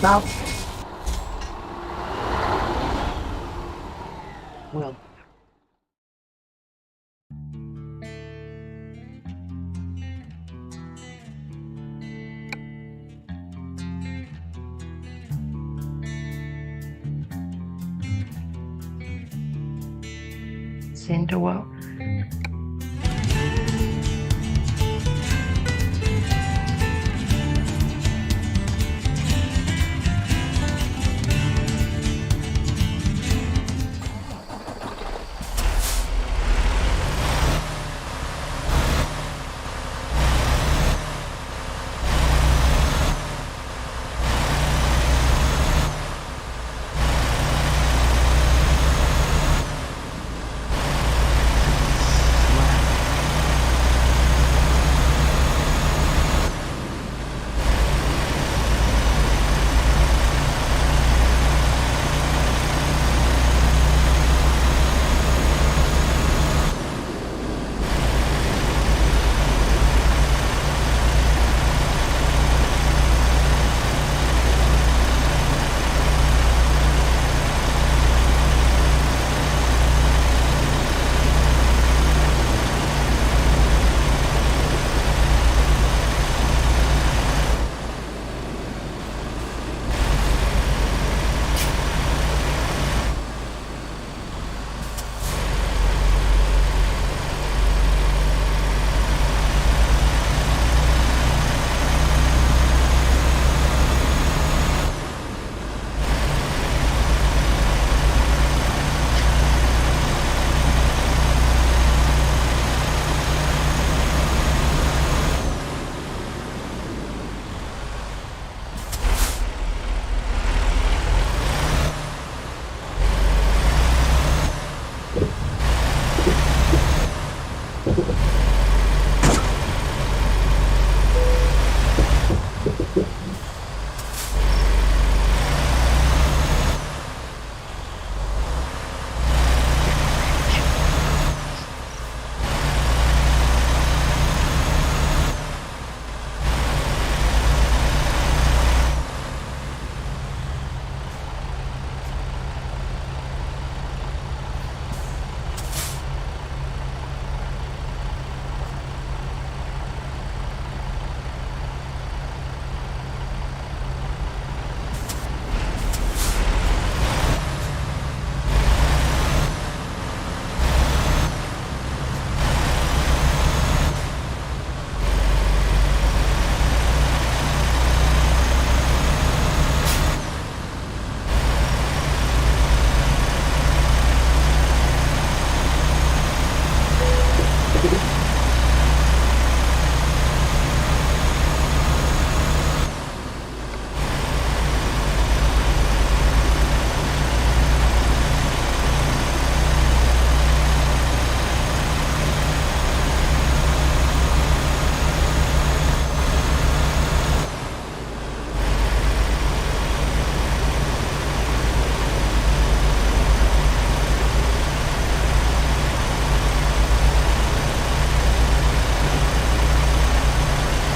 Stop. Well, Cinderella.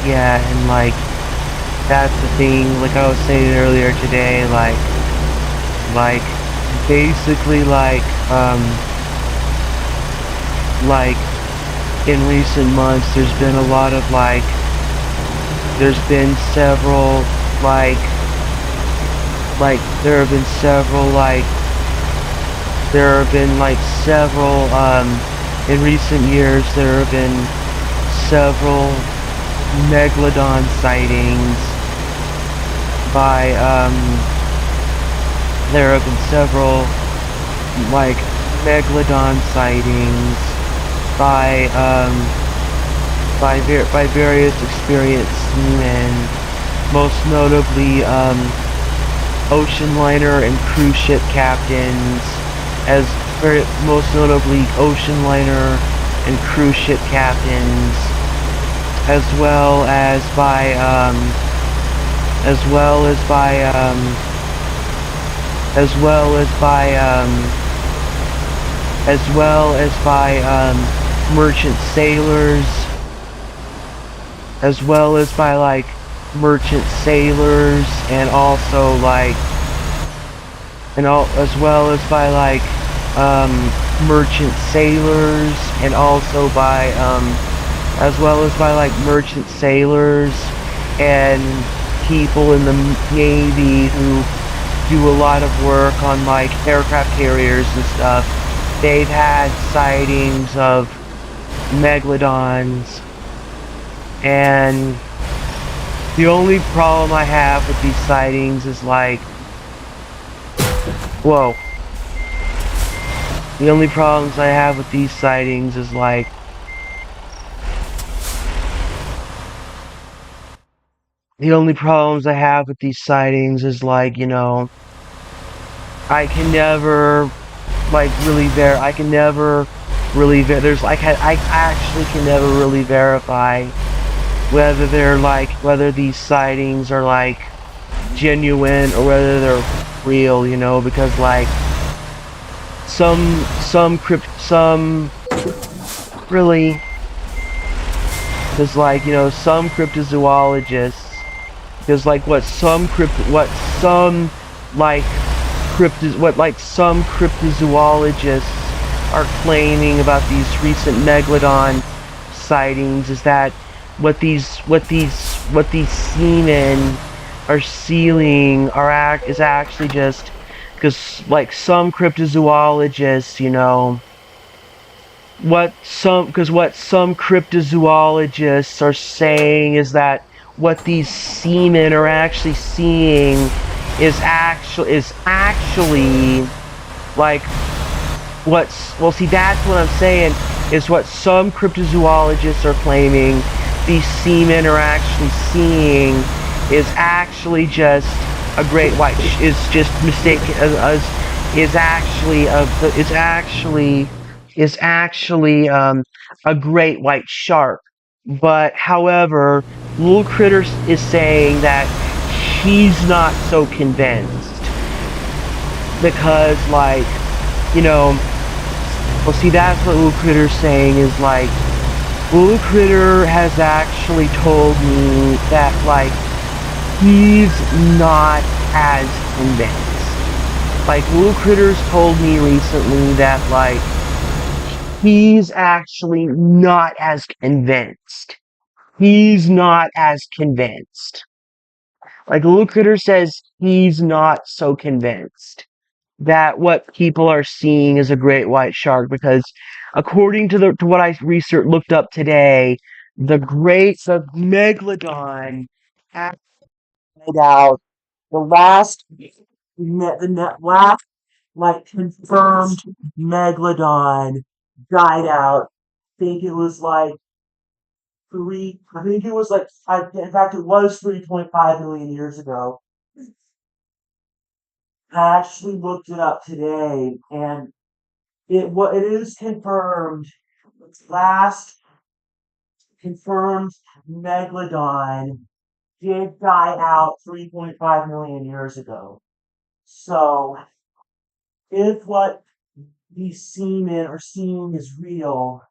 Yeah, and like that's the thing, like I was saying earlier today, like basically like in recent months there's been a lot of there's been several there have been several there have been several in recent years there have been several megalodon sightings by there have been several megalodon sightings by by various experienced seamen, most notably ocean liner and cruise ship captains, most notably ocean liner and cruise ship captains, as well as by as well as by as well as by as well as by merchant sailors, as well as by merchant sailors, and also like, and all as well as by like um, merchant sailors, and also by as well as by like merchant sailors and people in the Navy who do a lot of work on like aircraft carriers and stuff. They've had sightings of megalodons, and the only problem I have with these sightings is like, whoa. The only problems I have with these sightings is like, the only problems I have with these sightings is like, I can never like really I can never really there's like I actually can never really verify whether they're like whether these sightings are like genuine or whether they're real, because like some really because like some cryptozoologists, because like what some like some cryptozoologists are claiming about these recent megalodon sightings is that what these seamen are sealing is actually just because like some cryptozoologists, what some cryptozoologists are saying is that what these seamen are actually seeing is actually like see, that's what I'm saying, is what some cryptozoologists are claiming these seamen are actually seeing is actually just a great white is just mistaken is actually is actually a great white shark. But however, Little Critter is saying that he's not so convinced because, like, you know, well, see, that's what Little Critter's saying is like, Little Critter has actually told me that, like, he's not as convinced. Like, Little Critter's told me recently that, like, he's actually not as convinced. He's not as convinced. Like, Little Critter says he's not so convinced that what people are seeing is a great white shark because according to what I researched looked up today, the megalodon has died out. The last last like confirmed megalodon died out. I think it was like I think it was like in fact it was 3.5 million years ago. I actually looked it up today, and it is confirmed. Last confirmed megalodon did die out 3.5 million years ago. So if what these seamen are seeing is real,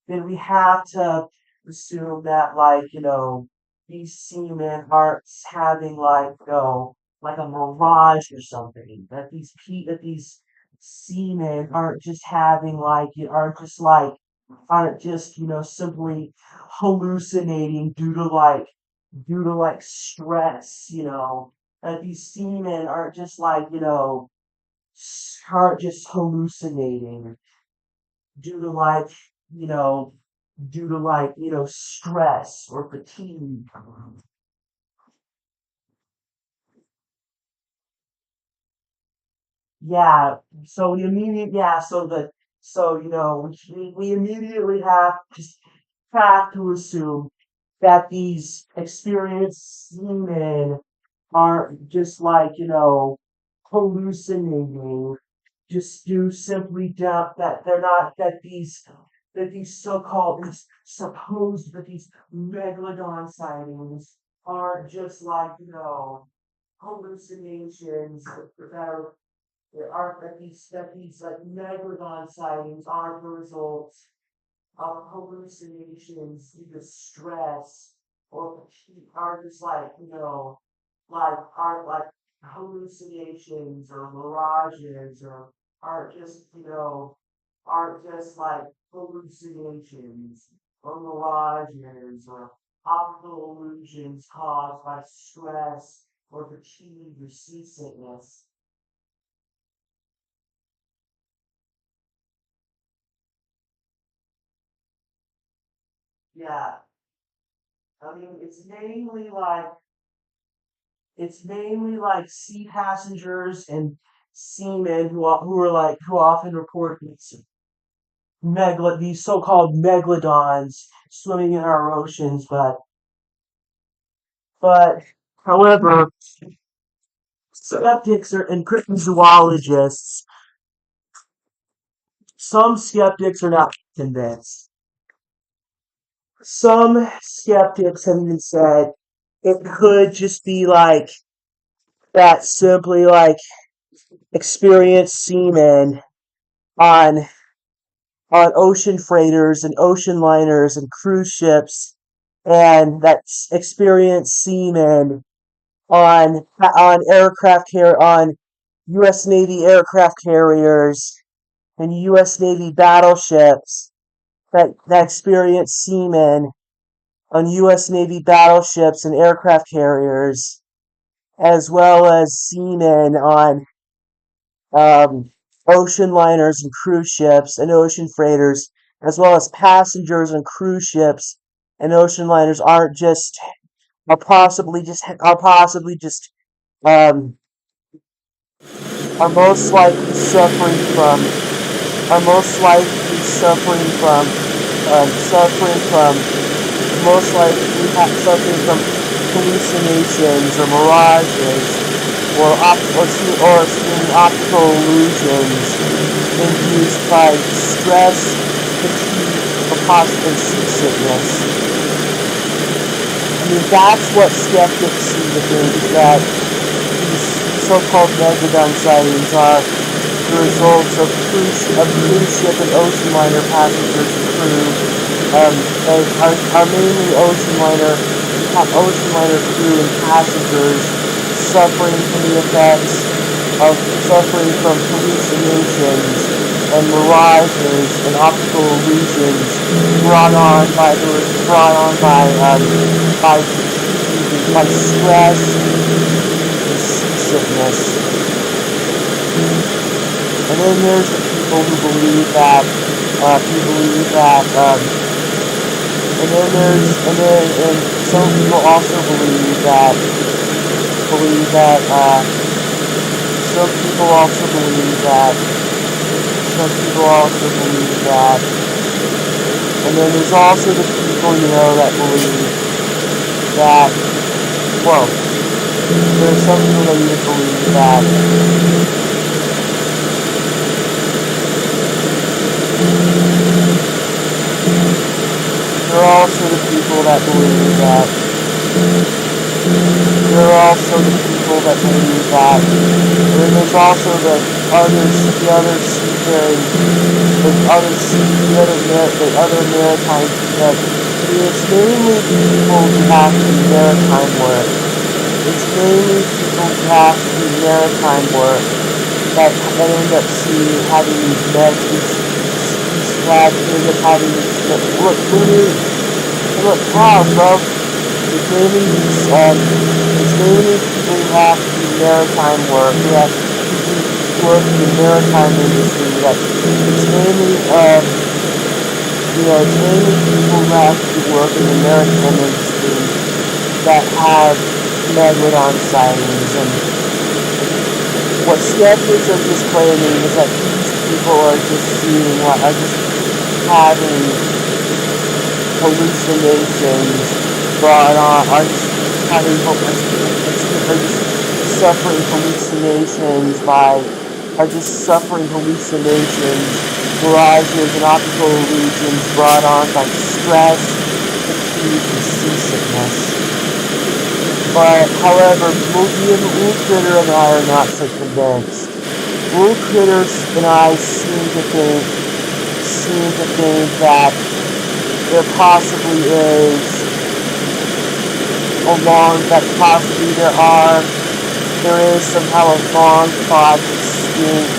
then we have to assume that, like, these seamen aren't having, like, like a mirage or something. That these seamen aren't just having, like, aren't just, simply hallucinating due to like stress, that these seamen aren't just like, aren't just hallucinating due to like, you know, due to like, stress or fatigue. Yeah. So we immediately, yeah. We immediately have to assume that these experienced seamen aren't just like, hallucinating, just do simply doubt that they're not, that these so-called, these supposed, that these megalodon sightings aren't just like, hallucinations that are, that aren't, that these like megalodon sightings aren't the result of hallucinations due to stress or are just like, like hallucinations or mirages, or are just, aren't just like hallucinations or mirages or optical illusions caused by stress or fatigue or seasickness. Yeah, I mean, it's mainly like sea passengers and seamen who often report these so-called megalodons swimming in our oceans, but however, skeptics and cryptozoologists, some skeptics are not convinced. Some skeptics have even said it could just be like that, simply like experienced seamen on ocean freighters and ocean liners and cruise ships, and that experienced seamen on U.S. Navy aircraft carriers and U.S. Navy battleships, that experienced seamen on U.S. Navy battleships and aircraft carriers, as well as seamen on um, ocean liners and cruise ships and ocean freighters, as well as passengers on cruise ships and ocean liners, are possibly just um, are most likely suffering from are most likely suffering from most likely suffering from hallucinations or mirages, or seeing optical illusions induced by stress, fatigue, or possibly seasickness. I mean, that's what skeptics seem to think, is that these so-called megalodon sightings are the results of cruise ship and ocean liner passengers and crew, are mainly ocean liner crew and passengers suffering from hallucinations and mirages and optical illusions brought on by fatigue, by stress, and seasickness. And then there's the people who believe that, and some people also believe that, some people also believe that, some people also believe that, and then there's also the people, that believe that, well, there's some people that even believe that, there are also the people that believe that, and then there's also the other maritime, it's mainly people who have to do maritime work. It's mainly people who have to do maritime work that end up having these look, pause, bro. It's mainly people who have to do maritime work, who have to work in the maritime industry. It's mainly people who have to work in the maritime industry that have megalodon sightings. And what skeptics are just claiming is that these people are just having hallucinations brought on, are just suffering hallucinations, mirages, and optical illusions brought on by stress, fatigue, and seasickness. But, however, Blue Critter and I are not so convinced. Blue Critters and I seem to think that there possibly is along that possibly there is somehow a long thought extinct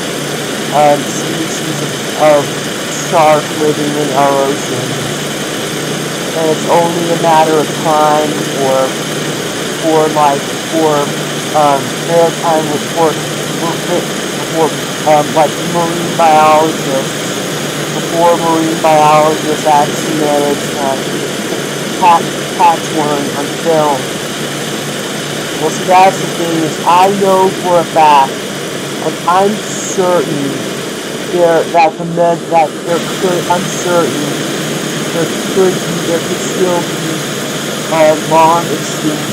species of shark living in our ocean. And it's only a matter of time for maritime report like marine biologists before marine biologists actually managed to catch one on film. Well, see, that's the thing is, I know for a fact, and I'm certain there could still be long extinct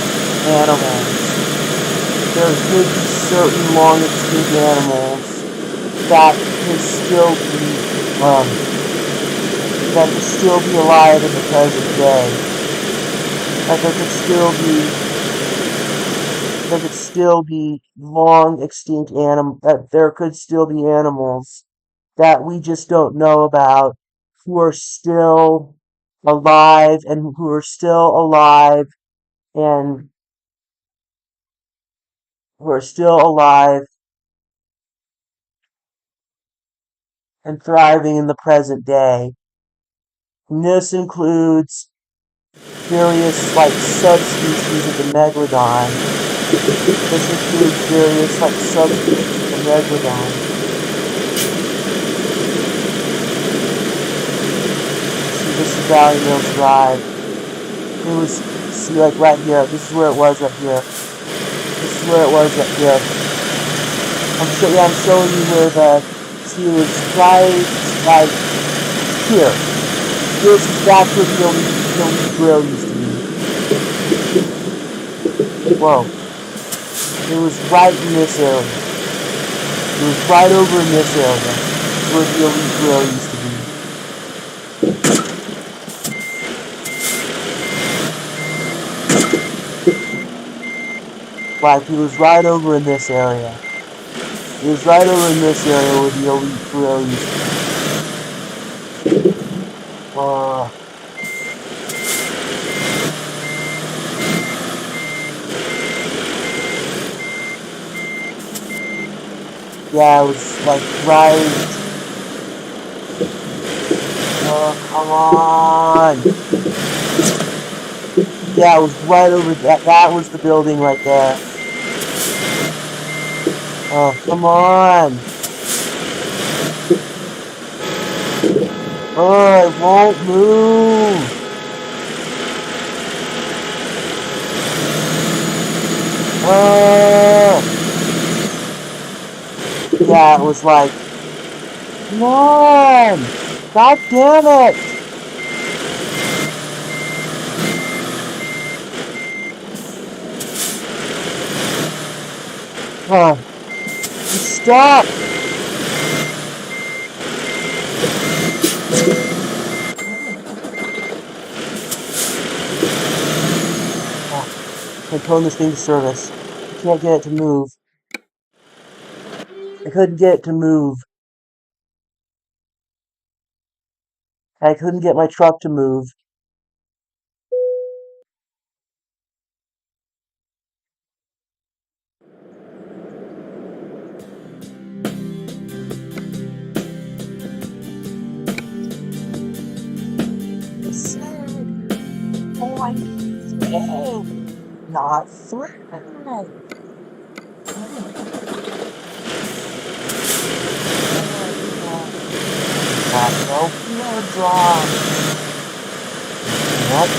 animals. There could be certain long extinct animals that could still be alive in the present day. That there could still be long extinct that there could still be animals that we just don't know about who are still alive and thriving in the present day. And this includes various like subspecies of the megalodon. See, this is Valley Mills Drive. Like right here. This is where it was up here. I'm showing you where it was right like here. That's where the only grill used to be. Whoa. It was right in this area. It was right over in this area where the only grill used to be. Like, it was right over in this area. It was right over in this area where the elite grill used to be. Yeah, it was like right. Oh, come on. Yeah, it was right over that. That was the building right there. Oh, come on. Oh, it won't move. Oh. Yeah, it was like, come on. God damn it. Oh. Stop! I'm pulling this thing to service. I can't get it to move. I couldn't get it to move. I couldn't get my truck to move. Not threatened. No blood draw. What?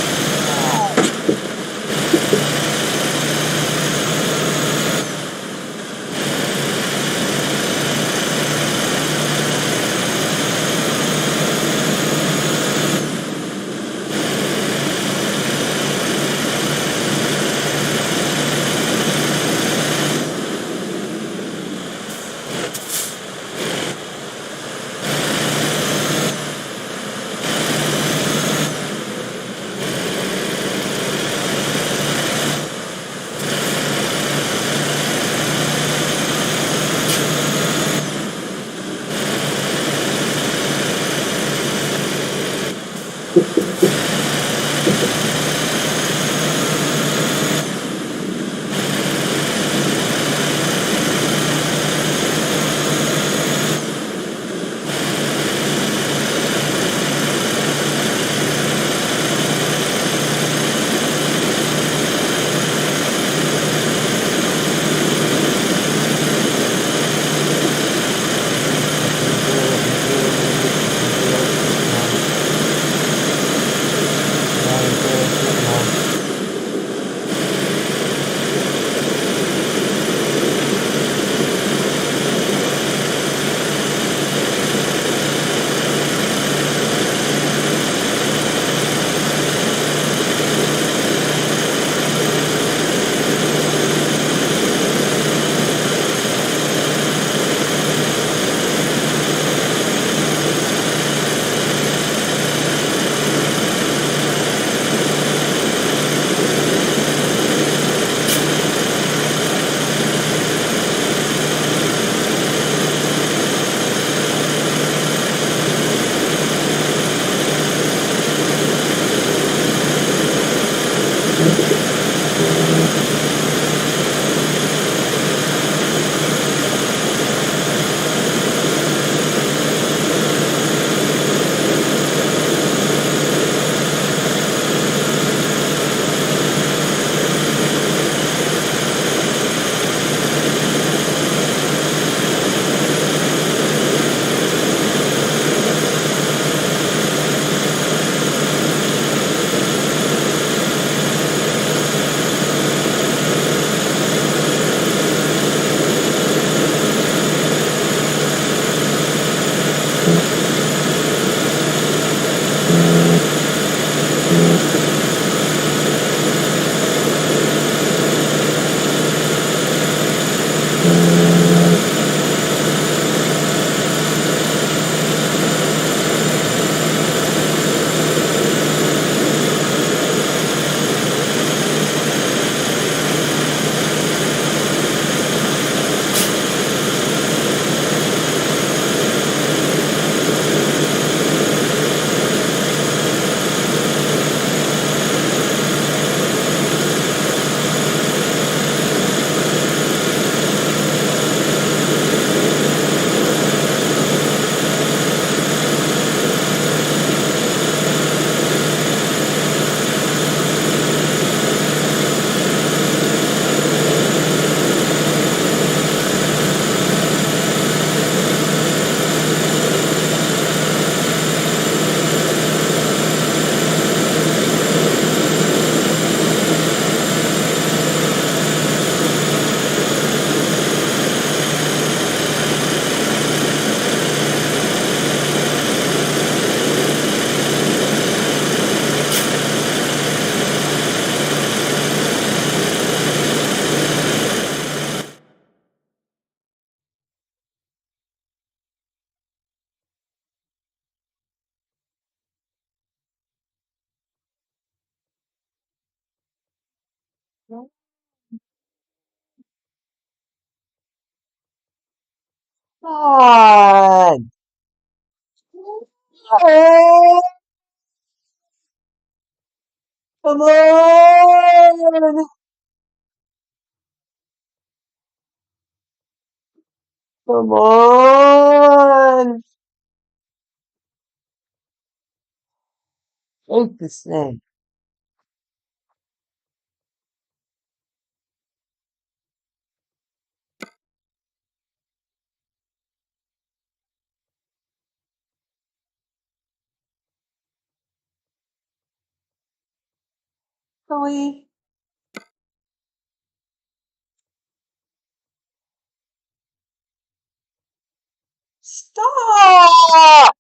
Come on! Come on! Come on! Hate this thing. Really? Stop!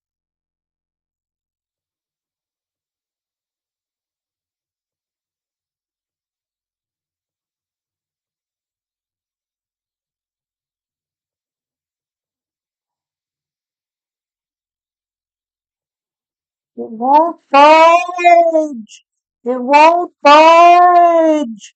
It won't budge! It won't budge!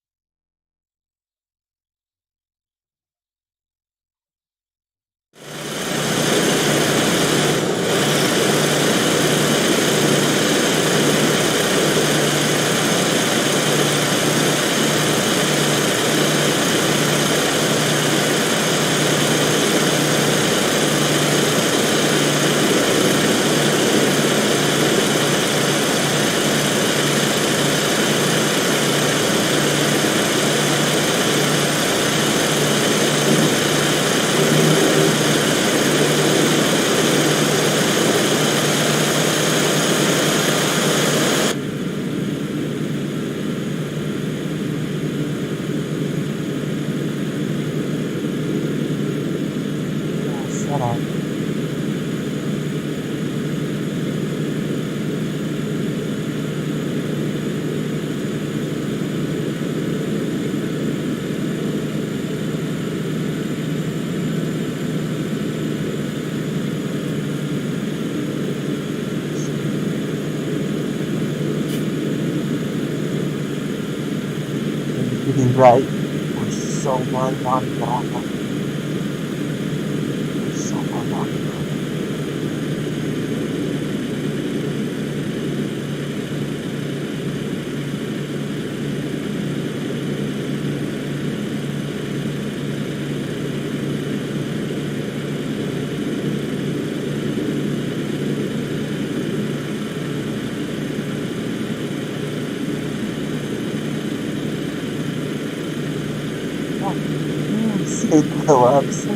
Oh, shut up. You're right. We're so much on God. We're so much on God. Oh, you say Phillips.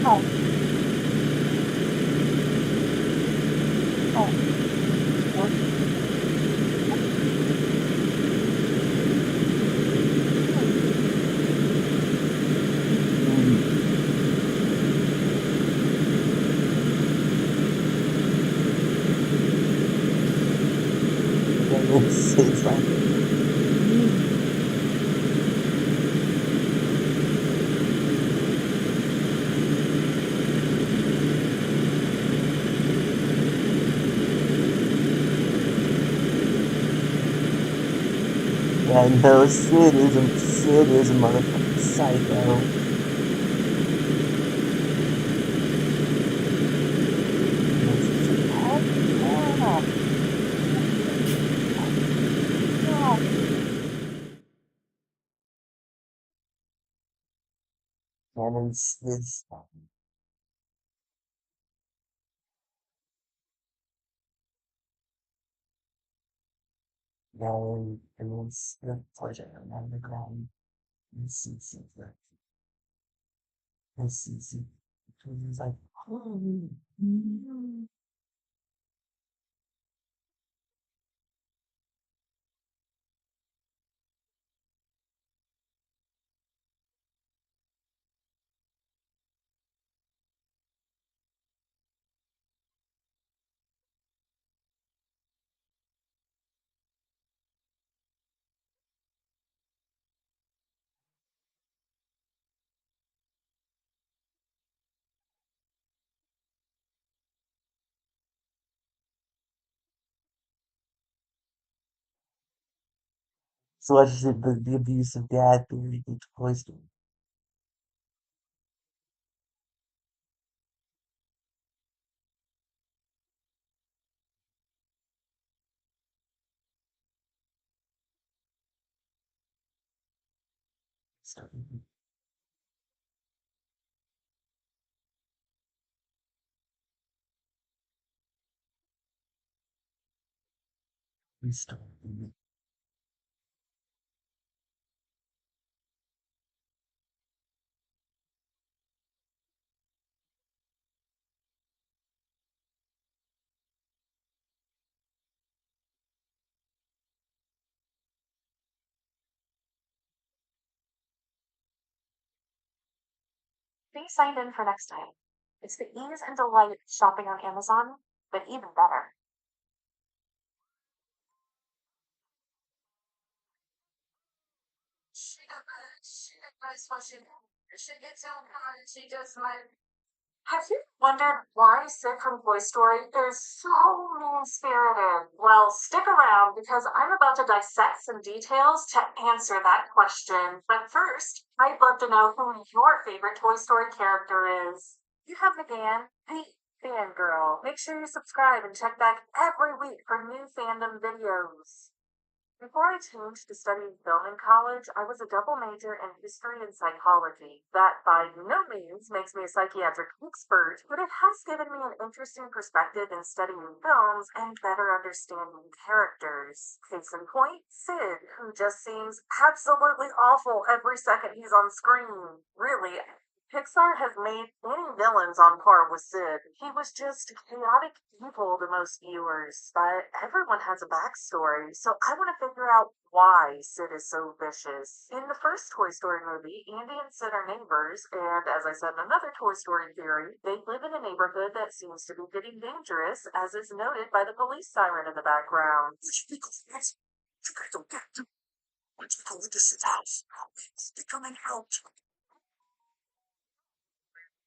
Oh, oh, what? Mm, it's like, yeah, no, Sid is a motherfucking psycho. And it's just like, heck yeah, heck yeah. And it's and it's the pleasure on the ground. And it's like, oh, So what is it, the abusive dad theory in Toy Story? So, Story. Be signed in for next time. It's the ease and delight of shopping on Amazon, but even better. Have you wondered why Sid from Toy Story is so mean-spirited? Well, stick around because I'm about to dissect some details to answer that question. But first, I'd love to know who your favorite Toy Story character is. You have the fan, hey, fangirl. Make sure you subscribe and check back every week for new fandom videos. Before I changed to studying film in college, I was a double major in history and psychology. That by no means makes me a psychiatric expert, but it has given me an interesting perspective in studying films and better understanding characters. Case in point, Sid, who just seems absolutely awful every second he's on screen. Really, Pixar has made any villains on par with Sid. He was just chaotic evil to most viewers, but everyone has a backstory, so I want to figure out why Sid is so vicious. In the first Toy Story movie, Andy and Sid are neighbors, and as I said in another Toy Story theory, they live in a neighborhood that seems to be getting dangerous, as is noted by the police siren in the background. You guys don't get to. Let's go into Sid's house. They're coming out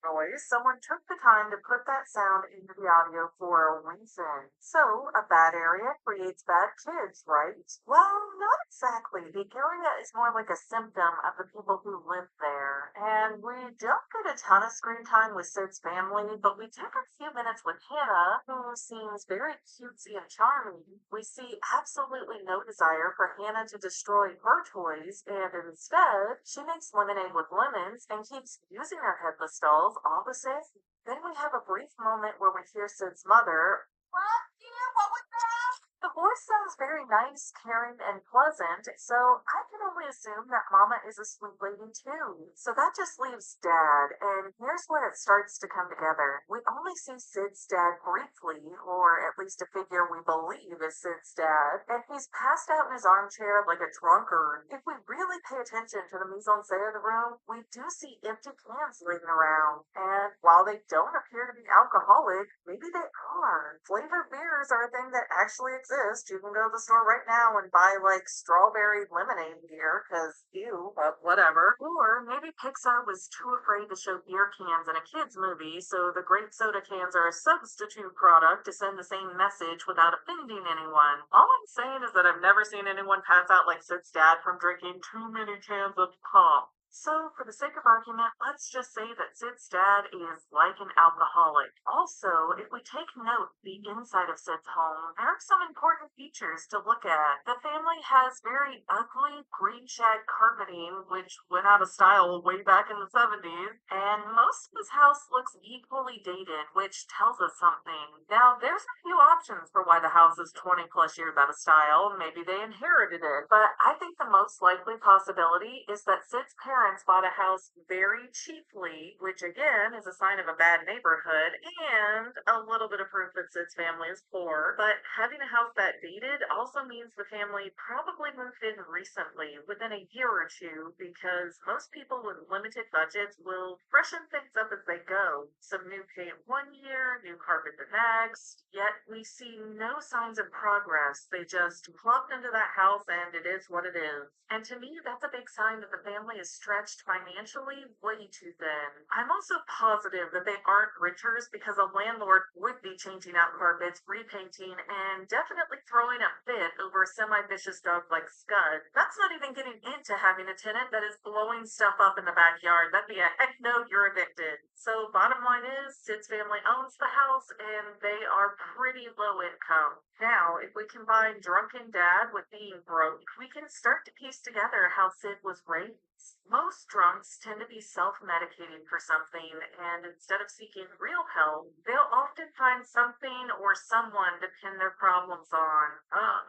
noise, someone took the time to put that sound into the audio for a reason. So, a bad area creates bad kids, right? Well, not exactly. The area is more like a symptom of the people who live there. And we don't get a ton of screen time with Sid's family, but we do get a few minutes with Hannah, who seems very cutesy and charming. We see absolutely no desire for Hannah to destroy her toys, and instead, she makes lemonade with lemons and keeps using her headless dolls all the same. Then we have a brief moment where we hear Sid's mother. What? Yeah, what was that? The voice sounds very nice, caring, and pleasant, so I can only assume that Mama is a sweet lady too. So that just leaves Dad, and here's where it starts to come together. We only see Sid's dad briefly, or at least a figure we believe is Sid's dad, and he's passed out in his armchair like a drunkard. If we really pay attention to the mise-en-scène of the room, we do see empty cans laying around, and while they don't appear to be alcoholic, maybe they are. Flavored beers are a thing that actually exist. You can go to the store right now and buy like strawberry lemonade beer, cause ew, but whatever. Or maybe Pixar was too afraid to show beer cans in a kids movie, so the grape soda cans are a substitute product to send the same message without offending anyone. All I'm saying is that I've never seen anyone pass out like Sid's dad from drinking too many cans of pop. So, for the sake of argument, let's just say that Sid's dad is like an alcoholic. Also, if we take note the inside of Sid's home, there are some important features to look at. The family has very ugly green shag carpeting, which went out of style way back in the 70s, and most of his house looks equally dated, which tells us something. Now, there's a few options for why the house is 20 plus years out of style. Maybe they inherited it, but I think the most likely possibility is that Sid's parents bought a house very cheaply, which again is a sign of a bad neighborhood and a little bit of proof that Sid's family is poor. But having a house that dated also means the family probably moved in recently, within a year or two, because most people with limited budgets will freshen things up as they go. Some new paint one year, new carpet the next, yet we see no signs of progress. They just plugged into that house and it is what it is. And to me, that's a big sign that the family is stretched financially way too thin. I'm also positive that they aren't renters because a landlord would be changing out carpets, repainting, and definitely throwing a fit over a semi-vicious dog like Scud. That's not even getting into having a tenant that is blowing stuff up in the backyard. That'd be a heck no, you're evicted. So bottom line is, Sid's family owns the house and they are pretty low income. Now, if we combine drunken dad with being broke, we can start to piece together how Sid was raised. Most drunks tend to be self-medicating for something, and instead of seeking real help, they'll often find something or someone to pin their problems on.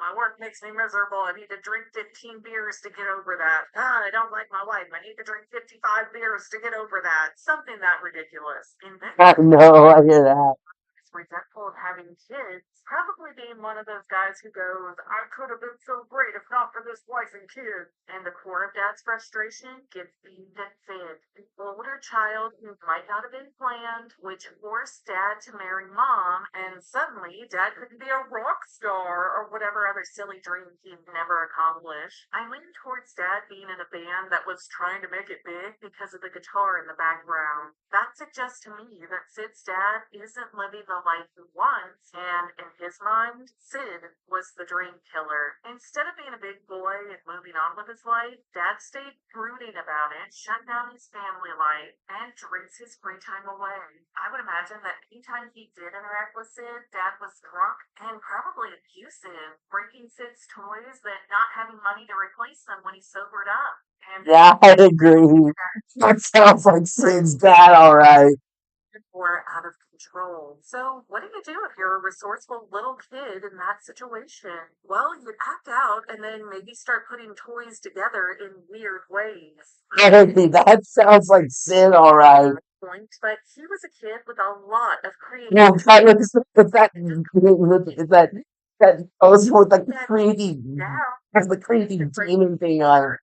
My work makes me miserable. I need to drink 15 beers to get over that. I don't like my wife. I need to drink 55 beers to get over that. Something that ridiculous. In No, I hear that. resentful of having kids, probably being one of those guys who goes, I could have been so great if not for this wife and kids. And the core of dad's frustration gets beamed at Sid, an older child who might not have been planned, which forced dad to marry mom, and suddenly dad couldn't be a rock star or whatever other silly dream he'd never accomplish. I lean towards dad being in a band that was trying to make it big because of the guitar in the background. That suggests to me that Sid's dad isn't living the life he wants, and in his mind, Sid was the dream killer. Instead of being a big boy and moving on with his life, dad stayed brooding about it, shut down his family life, and drinks his free time away. I would imagine that anytime he did interact with Sid, dad was drunk and probably abusive, breaking Sid's toys, but not having money to replace them when he sobered up. And Yeah, I agree. That sounds like Sid's dad, alright. or out of control. So, what do you do if you're a resourceful little kid in that situation? Well, you'd act out and then maybe start putting toys together in weird ways. I agree. That sounds like Sid, alright. But he was a kid with a lot of Well, creativity. that was that goes with the creepy has the creepy demon thing on it.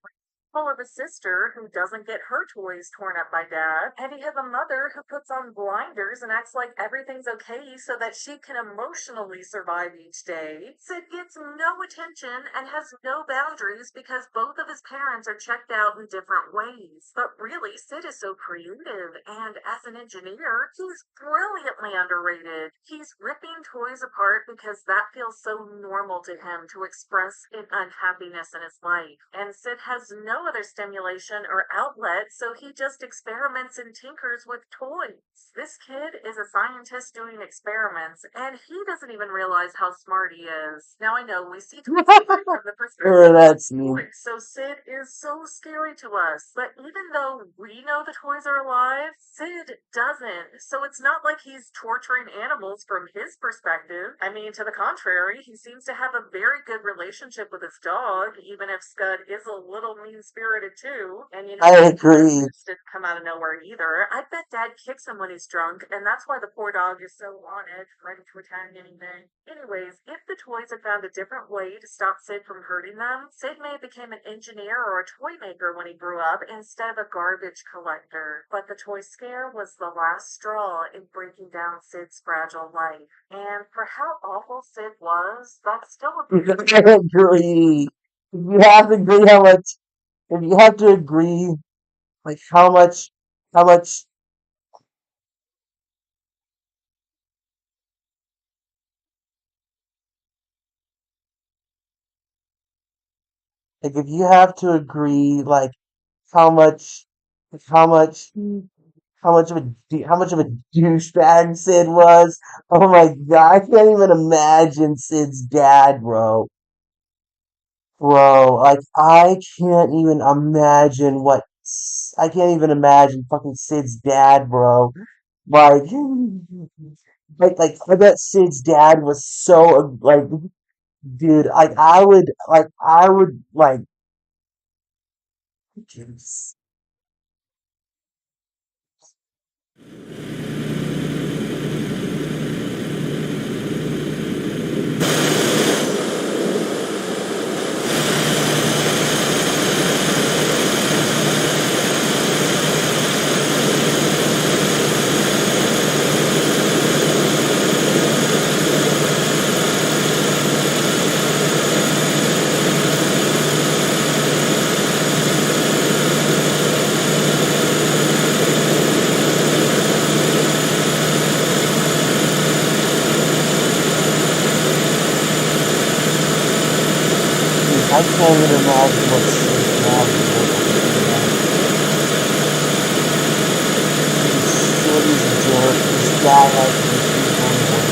Full of a sister who doesn't get her toys torn up by dad, and he has a mother who puts on blinders and acts like everything's okay so that she can emotionally survive each day. Sid gets no attention and has no boundaries because both of his parents are checked out in different ways. But really, Sid is so creative, and as an engineer, he's brilliantly underrated. He's ripping toys apart because that feels so normal to him to express an unhappiness in his life. And Sid has no other stimulation or outlet, so he just experiments and tinkers with toys. This kid is a scientist doing experiments, and he doesn't even realize how smart he is. Now I know we see toys from the perspective That's me. so Sid is so scary to us. But even though we know the toys are alive, Sid doesn't. So it's not like he's torturing animals from his perspective. I mean, to the contrary, he seems to have a very good relationship with his dog, even if Scud is a little mean-spirited too. And I agree. didn't come out of nowhere either. I bet dad kicks him when he's drunk, and that's why the poor dog is so on edge, ready to attack anything. Anyways, if the toys had found a different way to stop Sid from hurting them, Sid may have become an engineer or a toy maker when he grew up instead of a garbage collector. But the toy scare was the last straw in breaking down Sid's fragile life. And for how awful Sid was, that's still a I agree. You have to agree how much. If you have to agree, like how much, like if you have to agree, like how much, like how much of a douchebag Sid was. Oh my god, I can't even imagine Sid's dad, bro. Bro, like I can't even imagine fucking Sid's dad, bro. Like, I bet Sid's dad was so like, dude. I would like, jeez. can't even imagine what's safe now anymore. He's a jerk. His dad has to be treated anyway.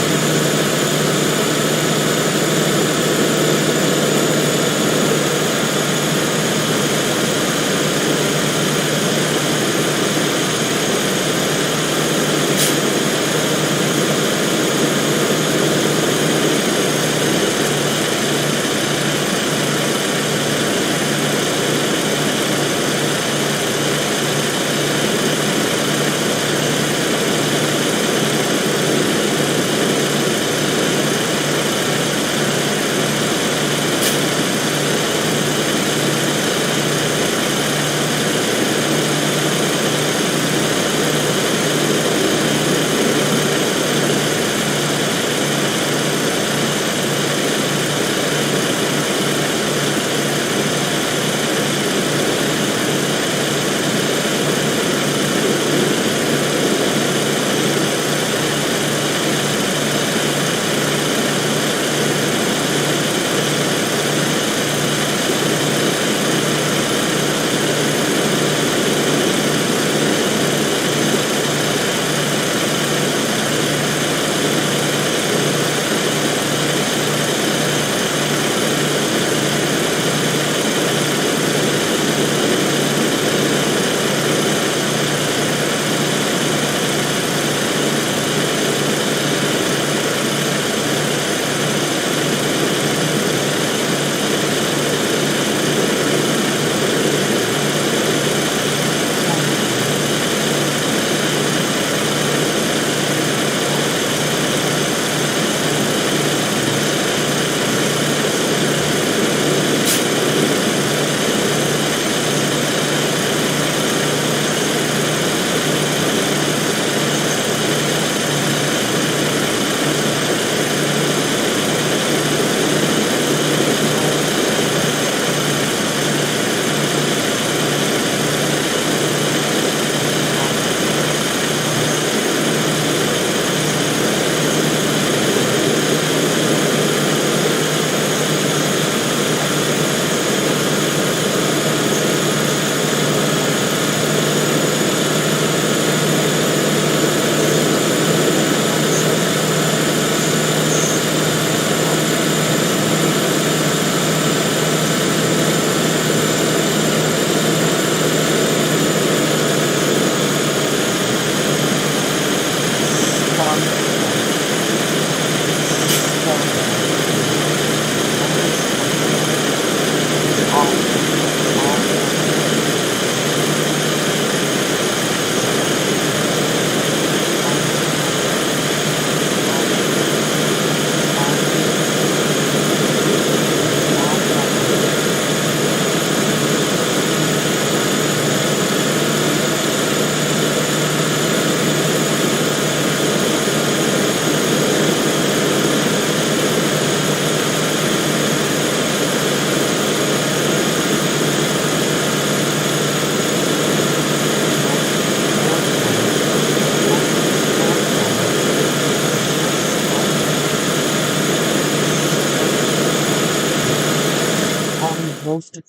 Most of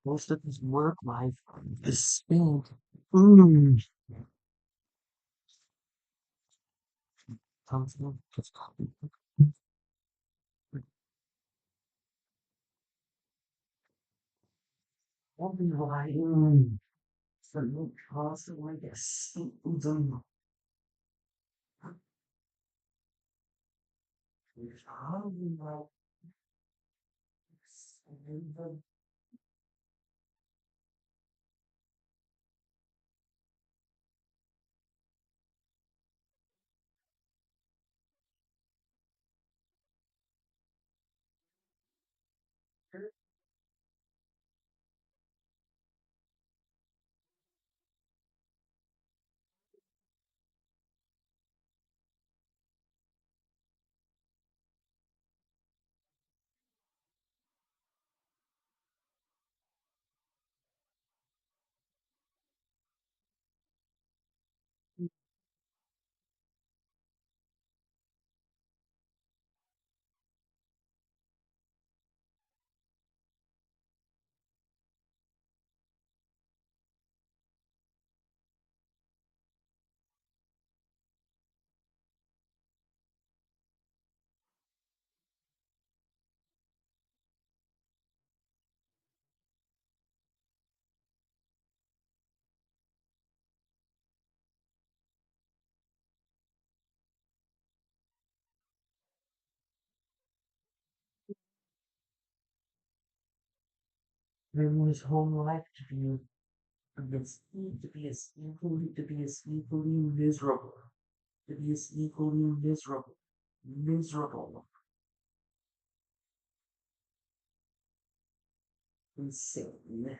most of his work life is spent. Mm. Something just only writing. So you constantly get something. How do you like something? in his home life to be as equally miserable, to be as equally miserable, insane.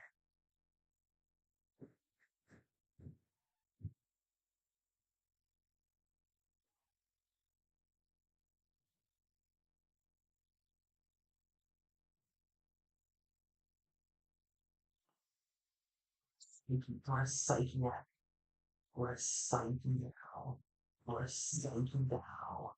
We're a psyche now. We're a psyche now. We're a psyche now.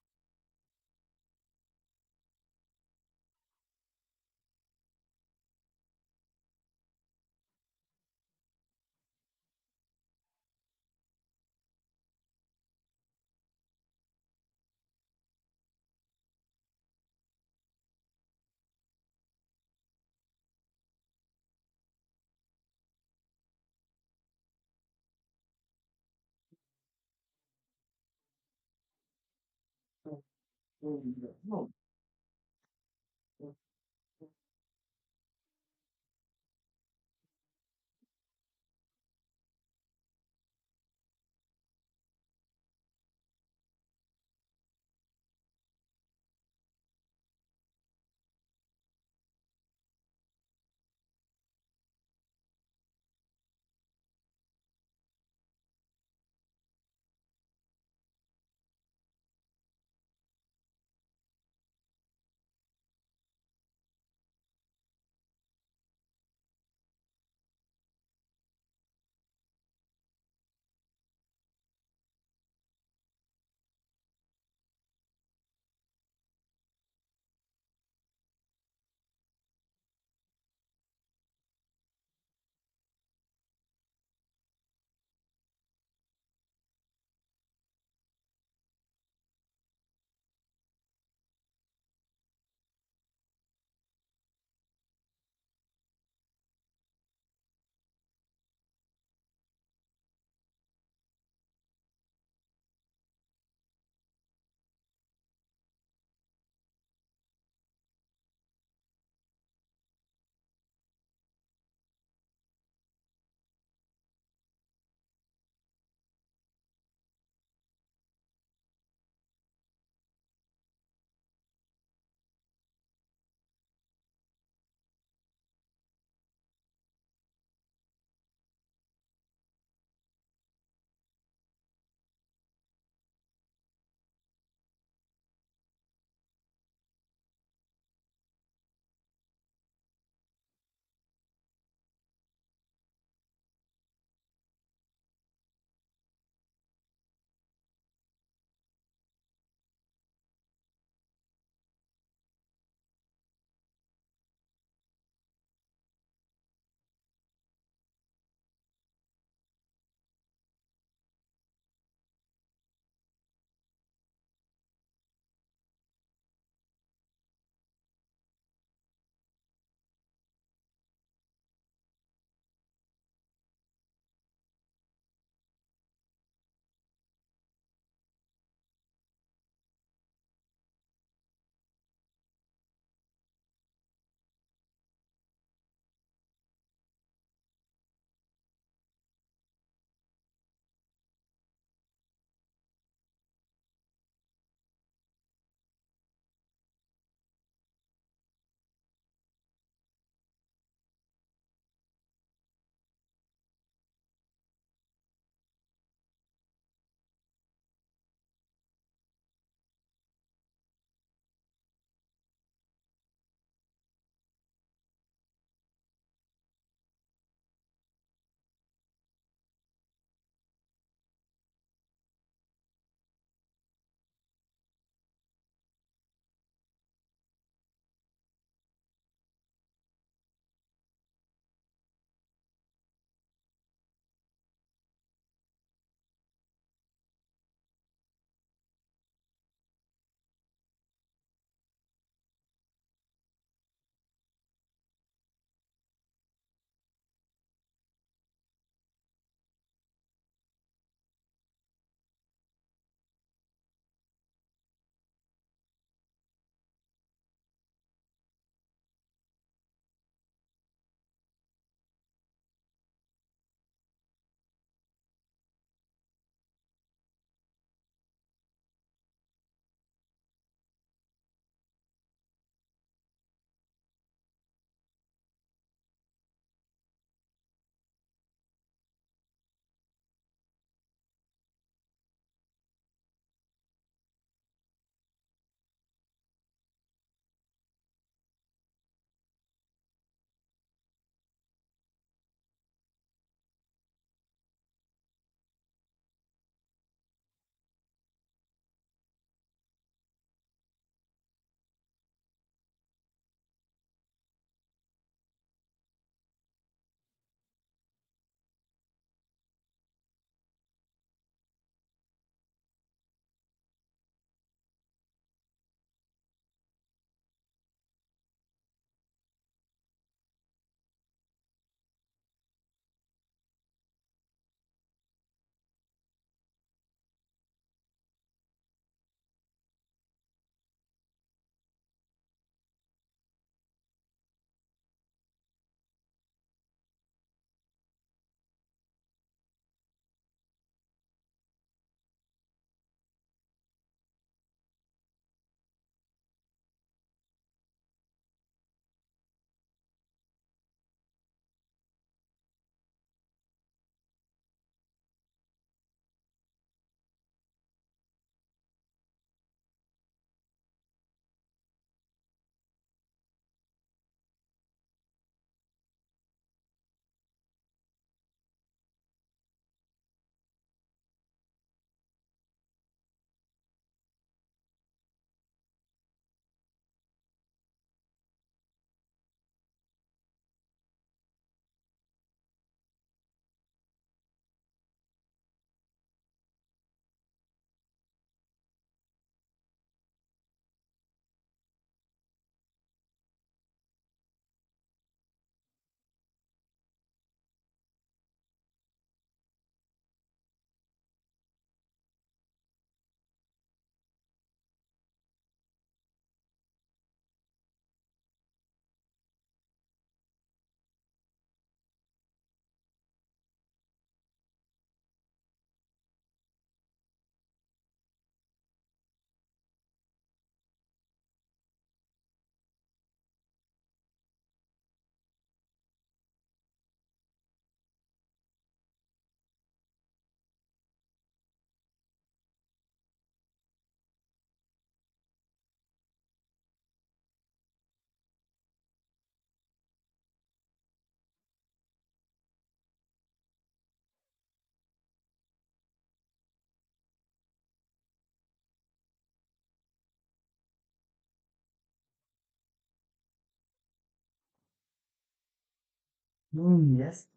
Yes,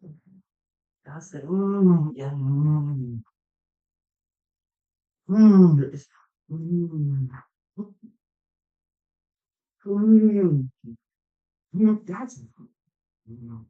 that's it. Yeah. It's, mm, mm, that's. Mm,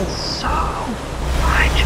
So much.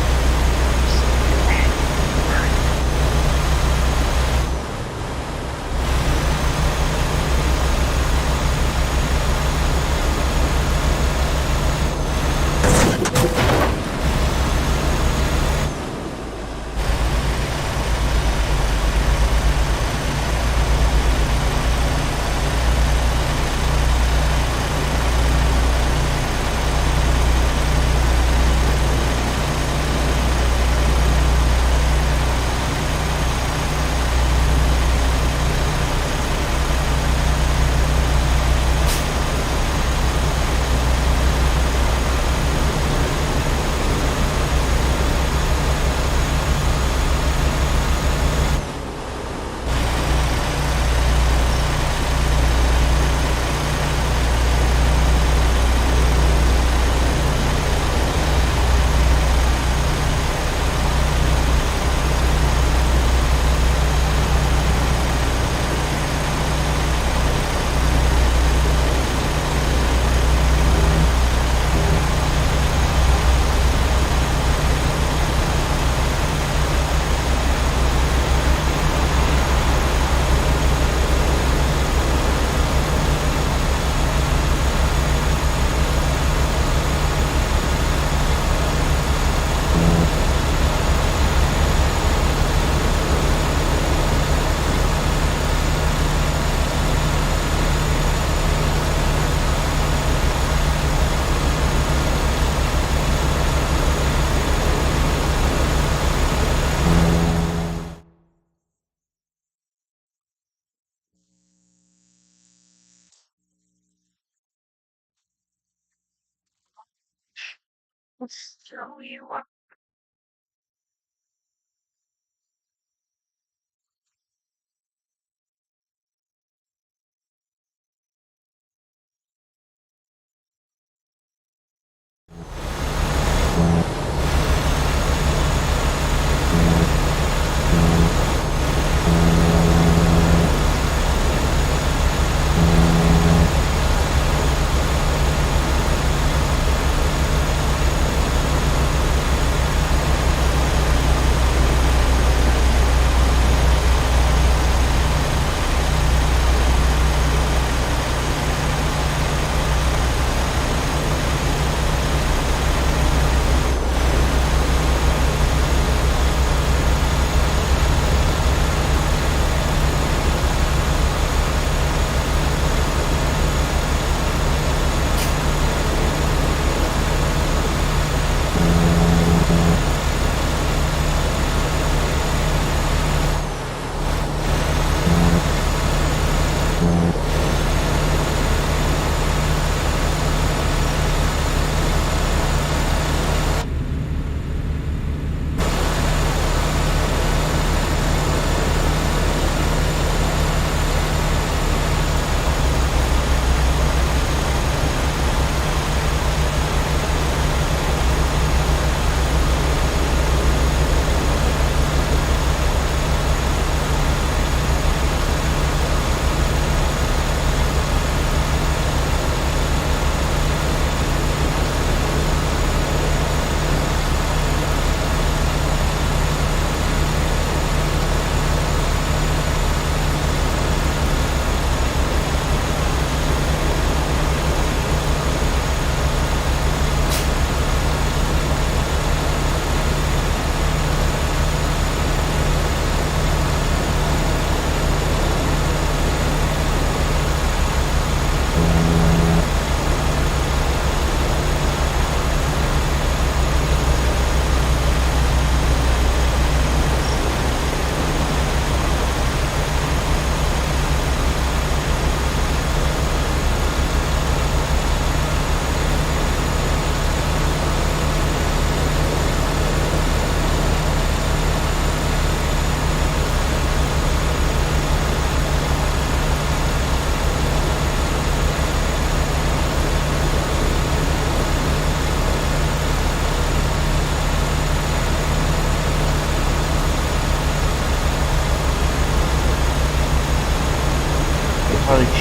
So you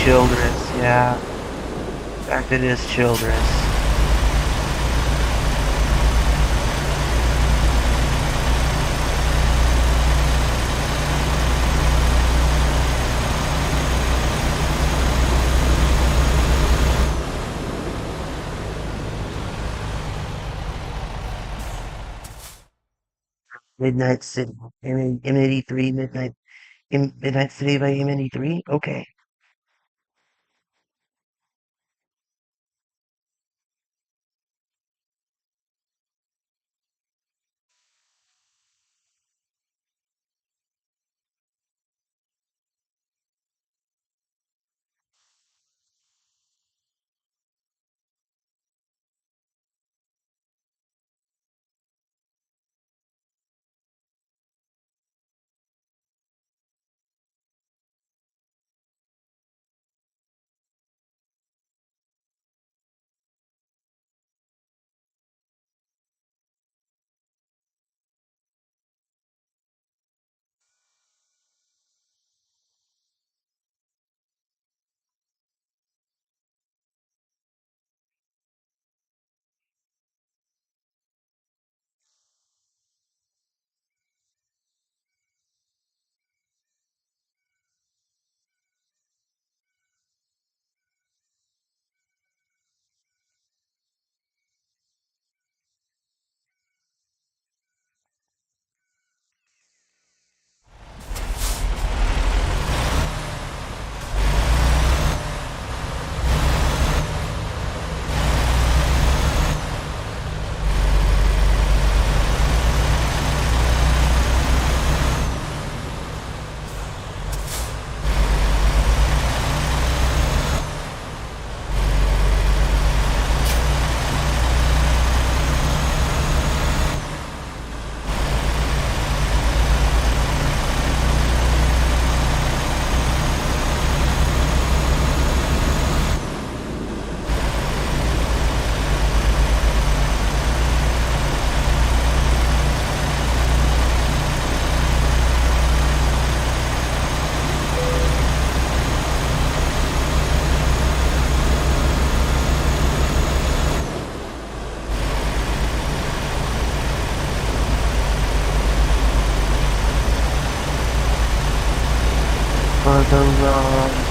Childress, yeah. In fact, it is Childress. Midnight City, M83, Midnight City by M83. Okay. For the run.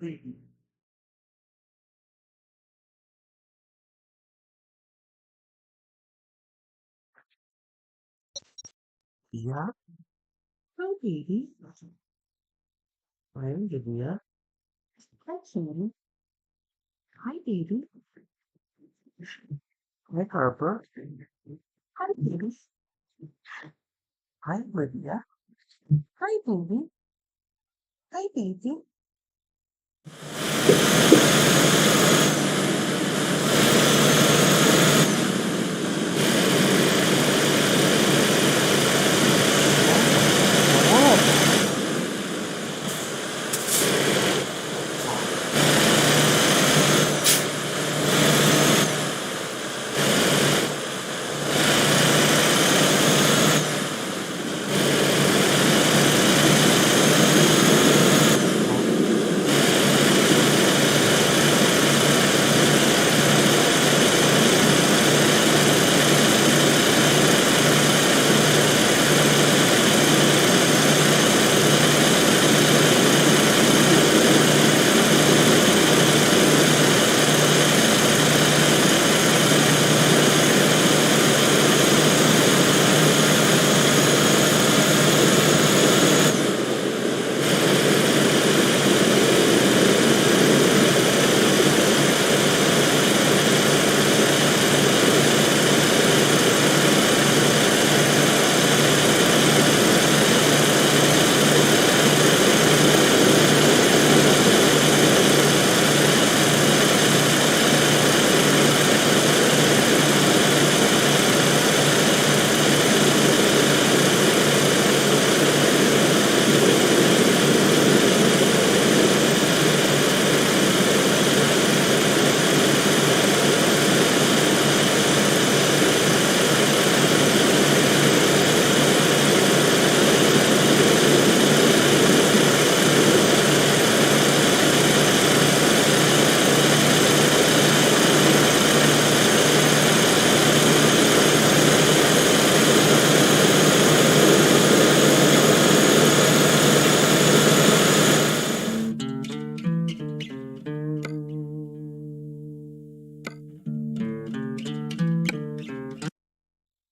Yeah. Hi, baby. I'm Divya. Hi, Sandy. Hi, baby. Hi, Harper. Hi, baby. Hi, Lydia. Hi, baby. Hi, baby.